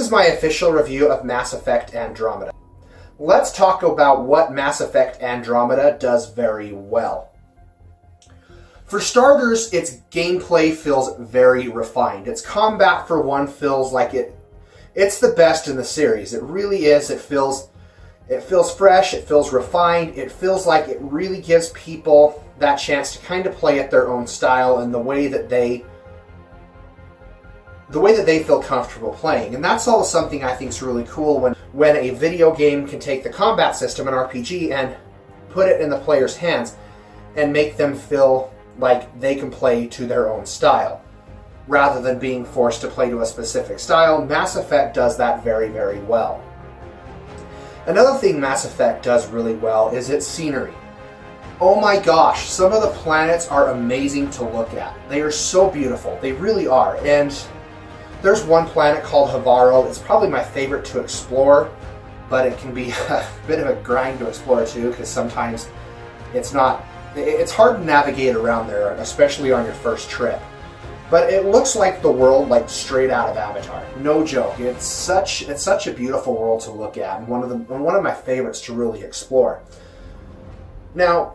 is my official review of Mass Effect Andromeda. Let's talk about what Mass Effect Andromeda does very well. For starters, its gameplay feels very refined. Its combat, for one, feels like it's the best in the series. It really is. It feels fresh, it feels refined, it feels like it really gives people that chance to kind of play at their own style and the way that they feel comfortable playing. And that's all something I think is really cool when a video game can take the combat system, an RPG, and put it in the player's hands and make them feel like they can play to their own style. Rather than being forced to play to a specific style, Mass Effect does that very, very well. Another thing Mass Effect does really well is its scenery. Oh my gosh, some of the planets are amazing to look at. They are so beautiful, they really are. And there's one planet called Havaro. It's probably my favorite to explore, but it can be a bit of a grind to explore too, because sometimes it's hard to navigate around there, especially on your first trip. But it looks like the world like straight out of Avatar. No joke. It's such a beautiful world to look at, and one of my favorites to really explore. Now,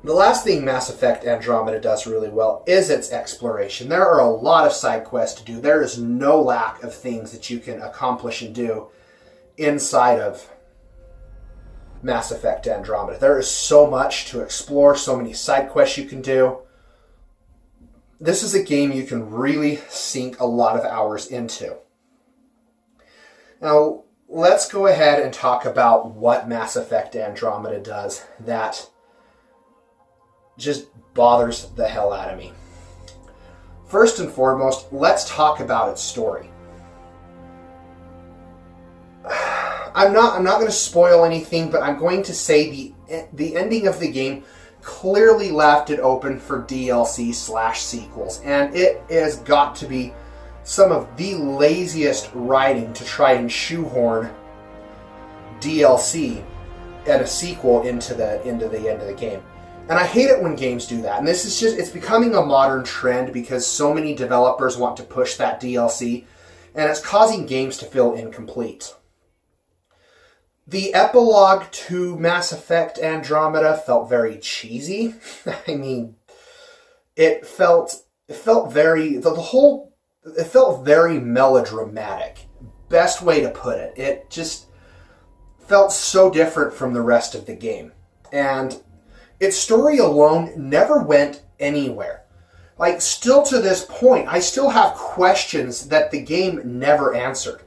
the last thing Mass Effect Andromeda does really well is its exploration. There are a lot of side quests to do. There is no lack of things that you can accomplish and do inside of Mass Effect Andromeda. There is so much to explore, so many side quests you can do. This is a game you can really sink a lot of hours into. Now, let's go ahead and talk about what Mass Effect Andromeda does that just bothers the hell out of me. First and foremost, let's talk about its story. I'm not going to spoil anything, but I'm going to say the ending of the game clearly left it open for DLC/sequels, and it has got to be some of the laziest writing to try and shoehorn DLC and a sequel into the end of the game. And I hate it when games do that. And this is it's becoming a modern trend because so many developers want to push that DLC, and it's causing games to feel incomplete. The epilogue to Mass Effect Andromeda felt very cheesy. I mean, it felt very melodramatic. Best way to put it. It just felt so different from the rest of the game. And its story alone never went anywhere. Like, still to this point, I still have questions that the game never answered.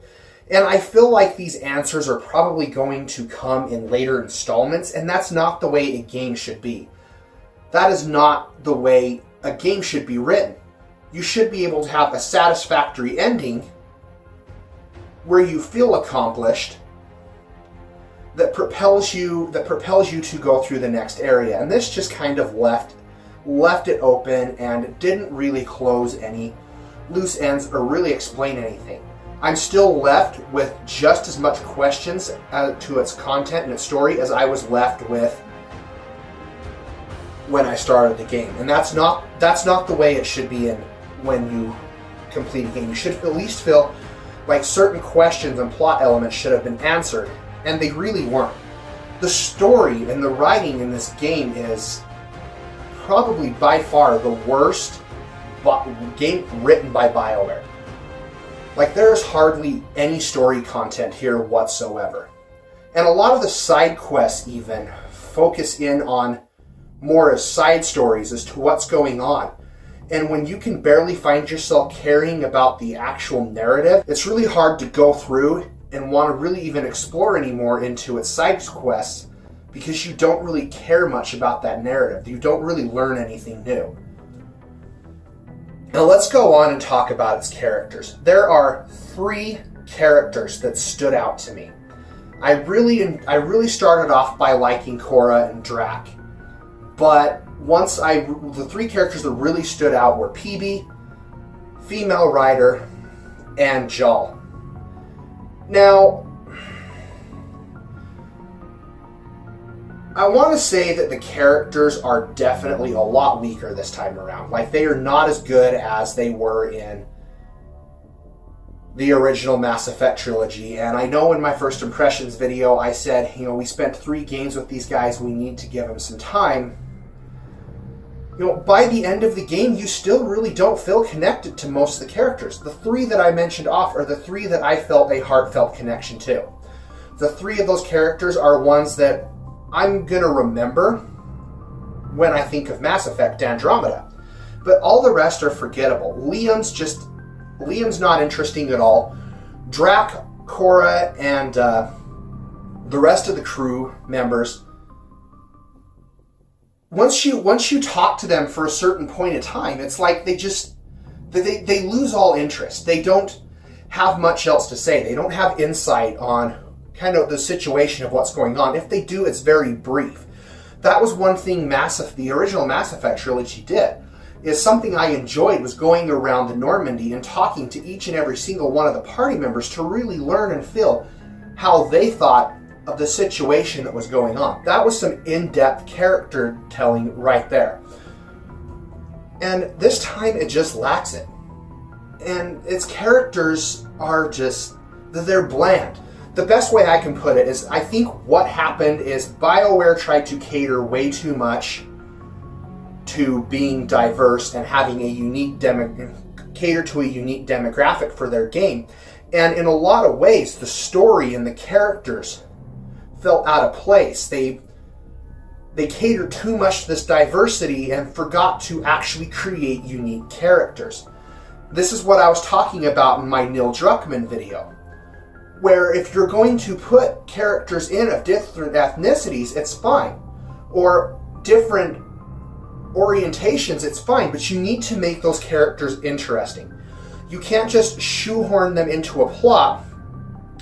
And I feel like these answers are probably going to come in later installments, and that's not the way a game should be. That is not the way a game should be written. You should be able to have a satisfactory ending where you feel accomplished, that propels you to go through the next area. And this just kind of left it open and didn't really close any loose ends or really explain anything. I'm still left with just as much questions to its content and its story as I was left with when I started the game. And that's not the way it should be when you complete a game. You should at least feel like certain questions and plot elements should have been answered, and they really weren't. The story and the writing in this game is probably by far the worst game written by BioWare. Like, there's hardly any story content here whatsoever. And a lot of the side quests even focus in on more as side stories as to what's going on. And when you can barely find yourself caring about the actual narrative, it's really hard to go through and want to really even explore anymore into its side quests because you don't really care much about that narrative. You don't really learn anything new. Now let's go on and talk about its characters. There are 3 characters that stood out to me. I really started off by liking Cora and Drac, but the 3 characters that really stood out were PB, Female Rider, and Jal. Now, I want to say that the characters are definitely a lot weaker this time around. Like, they are not as good as they were in the original Mass Effect trilogy. And I know in my first impressions video I said, we spent 3 games with these guys, we need to give them some time. By the end of the game, you still really don't feel connected to most of the characters. The 3 that I mentioned off are the 3 that I felt a heartfelt connection to. The 3 of those characters are ones that I'm going to remember when I think of Mass Effect Andromeda. But all the rest are forgettable. Liam's not interesting at all. Drac, Cora, and the rest of the crew members, once you talk to them for a certain point in time, it's like they lose all interest. They don't have much else to say. They don't have insight on kind of the situation of what's going on. If they do, it's very brief. That was one thing the original Mass Effect trilogy did. Is something I enjoyed was going around the Normandy and talking to each and every single one of the party members to really learn and feel how they thought of the situation that was going on. That was some in-depth character telling right there. And this time it just lacks it. And its characters are they're bland. The best way I can put it is I think what happened is BioWare tried to cater way too much to being diverse and having a unique cater to a unique demographic for their game. And in a lot of ways, the story and the characters felt out of place. They catered too much to this diversity and forgot to actually create unique characters. This is what I was talking about in my Neil Druckmann video, where if you're going to put characters in of different ethnicities, it's fine. Or different orientations, it's fine, but you need to make those characters interesting. You can't just shoehorn them into a plot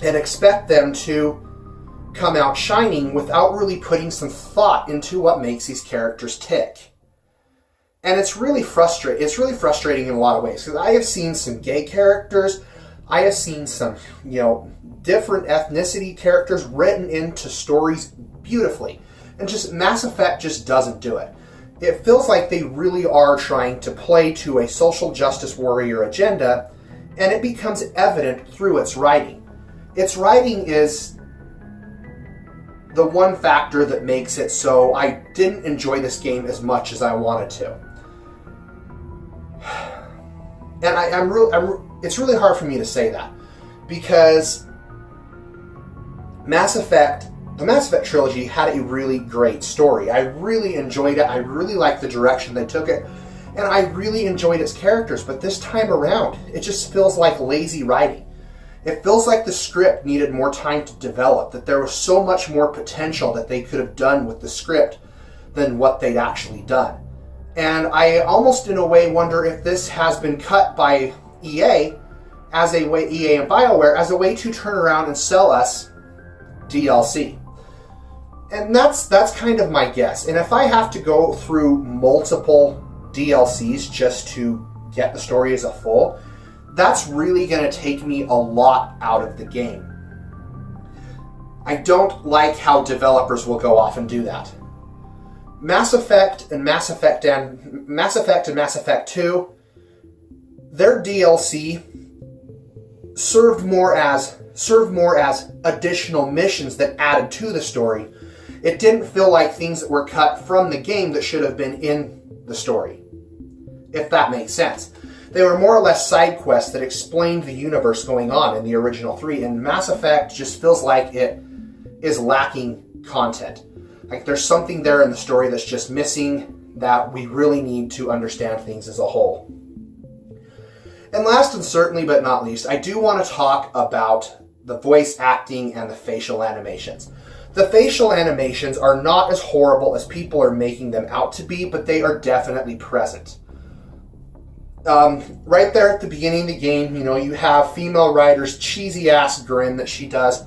and expect them to come out shining without really putting some thought into what makes these characters tick. And it's really frustrating in a lot of ways, because I have seen some gay characters, I have seen some, different ethnicity characters written into stories beautifully, and just Mass Effect just doesn't do it. It feels like they really are trying to play to a social justice warrior agenda, and it becomes evident through its writing. Its writing is the one factor that makes it so I didn't enjoy this game as much as I wanted to. And it's really hard for me to say that, because the Mass Effect trilogy had a really great story. I really enjoyed it. I really liked the direction they took it. And I really enjoyed its characters. But this time around, it just feels like lazy writing. It feels like the script needed more time to develop, that there was so much more potential that they could have done with the script than what they'd actually done. And I almost in a way wonder if this has been cut by EA and BioWare as a way to turn around and sell us DLC. And that's kind of my guess. And if I have to go through multiple DLCs just to get the story as a full, that's really going to take me a lot out of the game. I don't like how developers will go off and do that. Mass Effect and Mass Effect 2, their DLC served more as additional missions that added to the story. It didn't feel like things that were cut from the game that should have been in the story, if that makes sense. They were more or less side quests that explained the universe going on in the original 3, and Mass Effect just feels like it is lacking content. Like there's something there in the story that's just missing, that we really need to understand things as a whole. And last and certainly but not least, I do want to talk about the voice acting and the facial animations. The facial animations are not as horrible as people are making them out to be, but they are definitely present. Right there at the beginning of the game, you have female Ryder's cheesy ass grin that she does.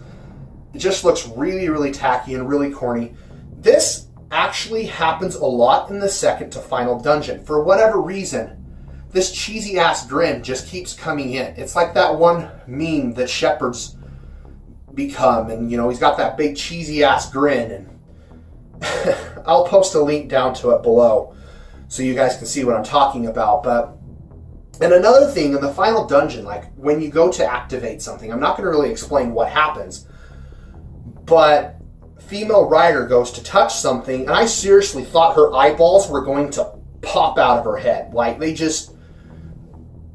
It just looks really, really tacky and really corny. This actually happens a lot in the second to final dungeon. For whatever reason, this cheesy ass grin just keeps coming in. It's like that one meme that Shepard's become, and he's got that big cheesy ass grin, and I'll post a link down to it below so you guys can see what I'm talking about. But And another thing, in the final dungeon, like when you go to activate something, I'm not going to really explain what happens, but female Ryder goes to touch something, and I seriously thought her eyeballs were going to pop out of her head. Like, they just...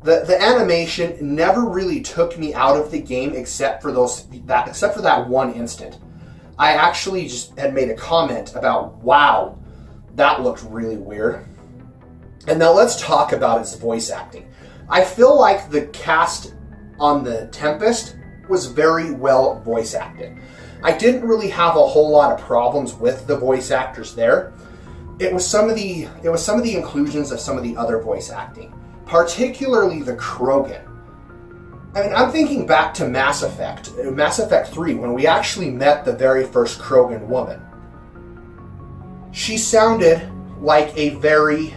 The animation never really took me out of the game except for that one instant. I actually just had made a comment about, wow, that looked really weird. And now let's talk about its voice acting. I feel like the cast on the Tempest was very well voice acted. I didn't really have a whole lot of problems with the voice actors there. It was some of the inclusions of some of the other voice acting, particularly the Krogan. I mean, I'm thinking back to Mass Effect 3, when we actually met the very first Krogan woman. She sounded like a very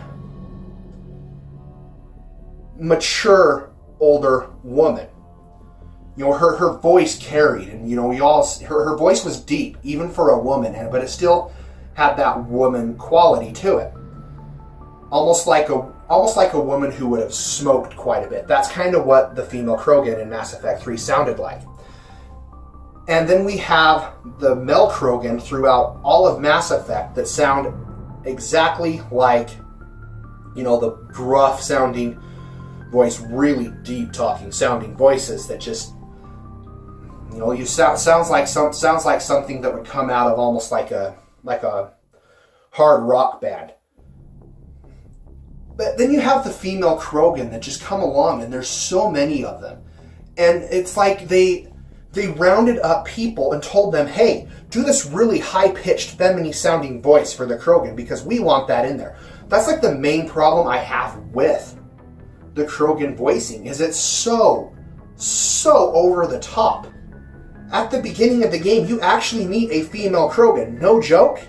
mature, older woman. You know, her voice carried, and you know, her voice was deep, even for a woman, but it still had that woman quality to it. Almost like a woman who would have smoked quite a bit. That's kind of what the female Krogan in Mass Effect 3 sounded like. And then we have the male Krogan throughout all of Mass Effect that sound exactly like, you know, the gruff sounding voice, really deep talking sounding voices that just, you know, sounds like something that would come out of almost like a hard rock band. But then you have the female Krogan that just come along, and there's so many of them. And it's like they rounded up people and told them, hey, do this really high-pitched, feminine-sounding voice for the Krogan because we want that in there. That's like the main problem I have with the Krogan voicing, is it's so over the top. At the beginning of the game, you actually meet a female Krogan. No joke.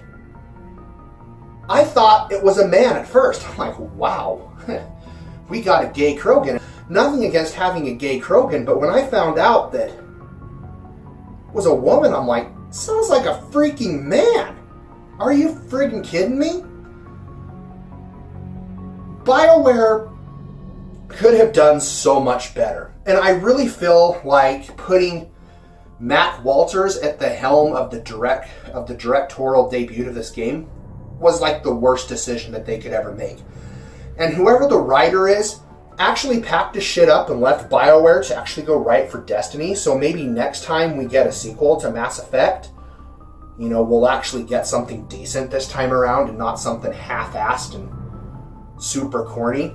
I thought it was a man at first. I'm like, wow, we got a gay Krogan. Nothing against having a gay Krogan, but when I found out that it was a woman, I'm like, sounds like a freaking man. Are you friggin' kidding me? BioWare could have done so much better. And I really feel like putting Matt Walters at the helm of the directorial debut of this game was like the worst decision that they could ever make. And whoever the writer is actually packed his shit up and left BioWare to actually go write for Destiny. So maybe next time we get a sequel to Mass Effect, you know, we'll actually get something decent this time around and not something half-assed and super corny.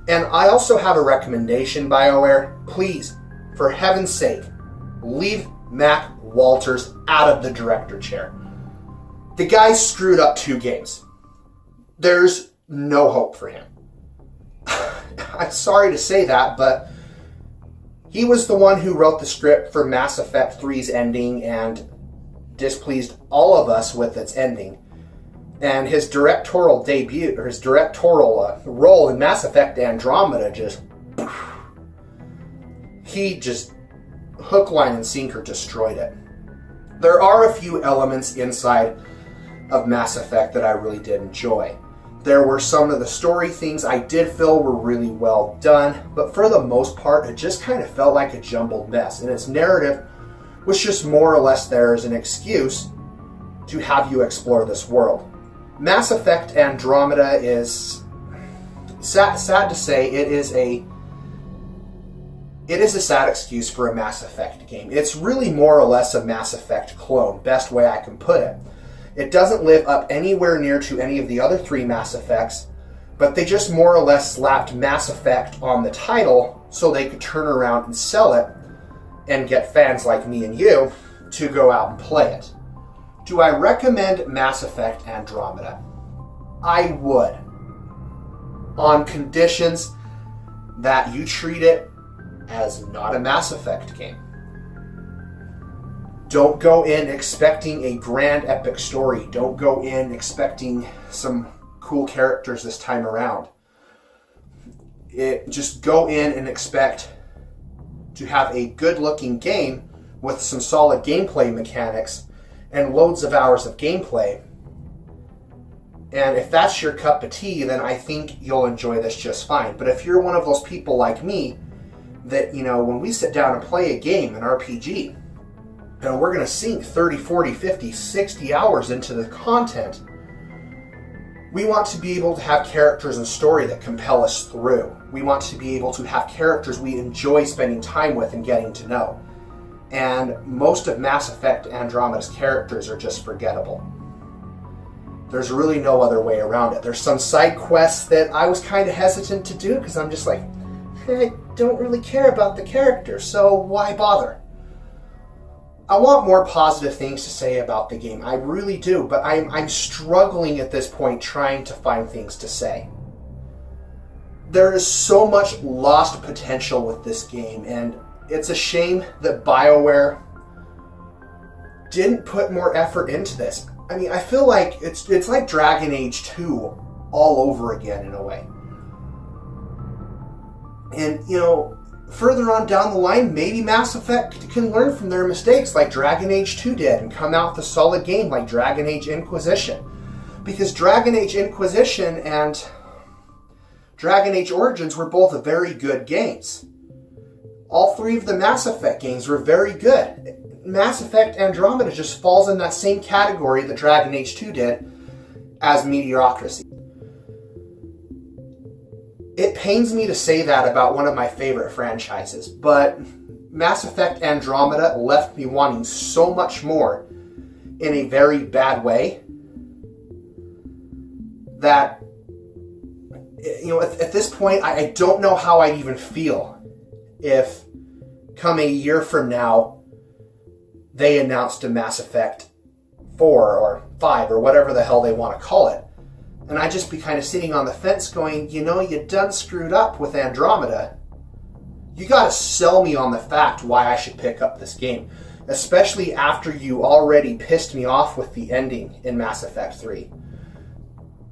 And I also have a recommendation, BioWare. Please, for heaven's sake, leave Matt Walters out of the director chair. The guy screwed up 2 games. There's no hope for him. I'm sorry to say that, but he was the one who wrote the script for Mass Effect 3's ending and displeased all of us with its ending. And his directorial debut, or his directorial role in Mass Effect Andromeda he just hook, line, and sinker destroyed it. There are a few elements inside of Mass Effect that I really did enjoy. There were some of the story things I did feel were really well done, but for the most part, it just kind of felt like a jumbled mess, and its narrative was just more or less there as an excuse to have you explore this world. Mass Effect Andromeda is, sad to say, it is a sad excuse for a Mass Effect game. It's really more or less a Mass Effect clone, best way I can put it. It doesn't live up anywhere near to any of the other 3 Mass Effects, but they just more or less slapped Mass Effect on the title so they could turn around and sell it and get fans like me and you to go out and play it. Do I recommend Mass Effect Andromeda? I would, on conditions that you treat it as not a Mass Effect game. Don't go in expecting a grand epic story. Don't go in expecting some cool characters this time around. Just go in and expect to have a good-looking game with some solid gameplay mechanics and loads of hours of gameplay And if that's your cup of tea, then I think you'll enjoy this just fine. But if you're one of those people like me, that, you know, when we sit down and play a game, an RPG, and we're going to sink 30, 40, 50, 60 hours into the content, we want to be able to have characters and story that compel us through. We want to be able to have characters we enjoy spending time with and getting to know. And most of Mass Effect Andromeda's characters are just forgettable. There's really no other way around it. There's some side quests that I was kind of hesitant to do because I'm just like, I don't really care about the characters, so why bother? I want more positive things to say about the game. I really do, but I'm struggling at this point trying to find things to say. There is so much lost potential with this game, and it's a shame that BioWare didn't put more effort into this. I mean, I feel like it's like Dragon Age 2 all over again in a way. And, you know, further on down the line, maybe Mass Effect can learn from their mistakes like Dragon Age 2 did and come out with a solid game like Dragon Age Inquisition. Because Dragon Age Inquisition and Dragon Age Origins were both very good games. All three of the Mass Effect games were very good. Mass Effect Andromeda just falls in that same category that Dragon Age 2 did as mediocrity. It pains me to say that about one of my favorite franchises, but Mass Effect Andromeda left me wanting so much more in a very bad way that, you know, at this point, I don't know how I'd even feel if come a year from now they announced a Mass Effect 4 or 5 or whatever the hell they want to call it. And I'd just be kind of sitting on the fence going, you know, you done screwed up with Andromeda. You gotta sell me on the fact why I should pick up this game. Especially after you already pissed me off with the ending in Mass Effect 3.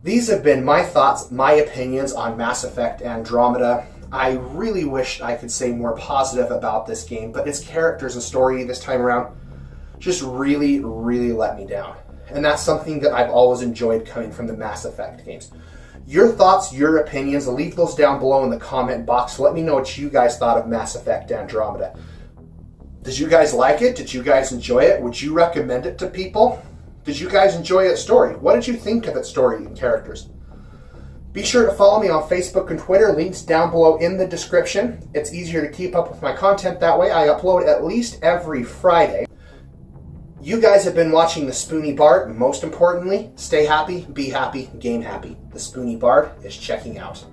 These have been my thoughts, my opinions on Mass Effect Andromeda. I really wish I could say more positive about this game, but its characters and story this time around just really, really let me down. And that's something that I've always enjoyed coming from the Mass Effect games. Your thoughts, your opinions, leave those down below in the comment box. Let me know what you guys thought of Mass Effect Andromeda. Did you guys like it? Did you guys enjoy it? Would you recommend it to people? Did you guys enjoy its story? What did you think of its story and characters? Be sure to follow me on Facebook and Twitter. Links down below in the description. It's easier to keep up with my content that way. I upload at least every Friday. You guys have been watching The Spoony Bard. Most importantly, stay happy, be happy, game happy. The Spoony Bard is checking out.